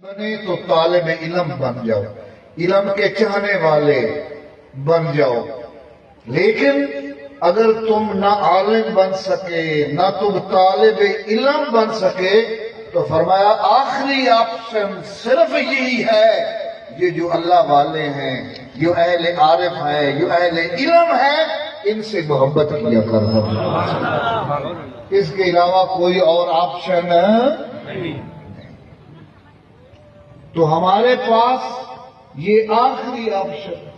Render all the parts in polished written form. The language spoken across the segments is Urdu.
بنے تو طالب علم بن جاؤ، علم کے چاہنے والے بن جاؤ، لیکن اگر تم نہ عالم بن سکے نہ تم طالب علم بن سکے تو فرمایا آخری آپشن صرف یہی ہے، یہ جو اللہ والے ہیں، جو اہل عارف ہیں، جو اہل علم ہیں، ان سے محبت کیا کرو، اس کے علاوہ کوئی اور آپشن نہیں۔ تو ہمارے پاس یہ آخری آپشن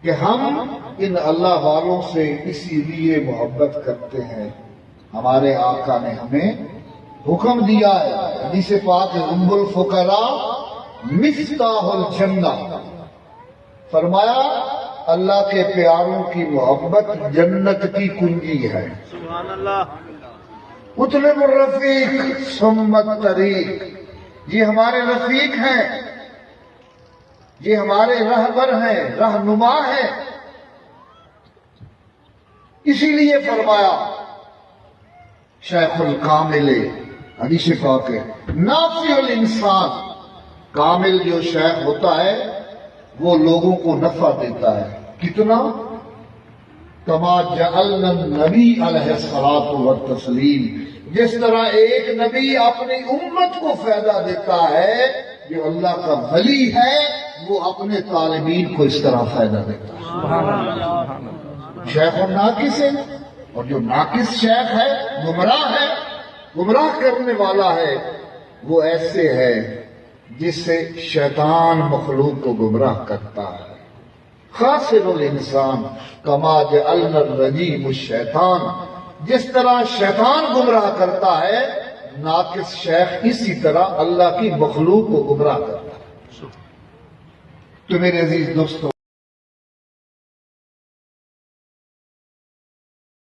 کہ ہم ان اللہ والوں سے اسی لیے محبت کرتے ہیں، ہمارے آقا نے ہمیں حکم دیا ہے، حدیث پاک ام الفقراء مفتاح الجنہ، فرمایا اللہ کے پیاروں کی محبت جنت کی کنجی ہے۔ سبحان اللہ۔ اطلب الرفیق ثم الطریق، یہ ہمارے رفیق ہیں، یہ ہمارے رہبر ہیں، رہنما ہیں، اسی لیے فرمایا شیخ الکامل، حدیث پاک ہے، نافع الانسان، کامل جو شیخ ہوتا ہے وہ لوگوں کو نفع دیتا ہے، کتنا؟ کما جعلنا النبی علیہ الصلوۃ والتسلیم، جس طرح ایک نبی اپنی امت کو فائدہ دیتا ہے، جو اللہ کا ولی ہے وہ اپنے طالبین کو اس طرح فائدہ دیتا ہے۔ شیخ ناقص ہے، اور جو ناقص شیخ ہے گمراہ ہے، گمراہ کرنے والا ہے، وہ ایسے ہے جس سے شیطان مخلوق کو گمراہ کرتا ہے۔ خاسر الانسان کما جعلنا الرجیم الشیطان، جس طرح شیطان گمراہ کرتا ہے، ناقص شیخ اسی طرح اللہ کی مخلوق کو گمراہ کرتا ہے۔ تو میرے عزیز دوستو،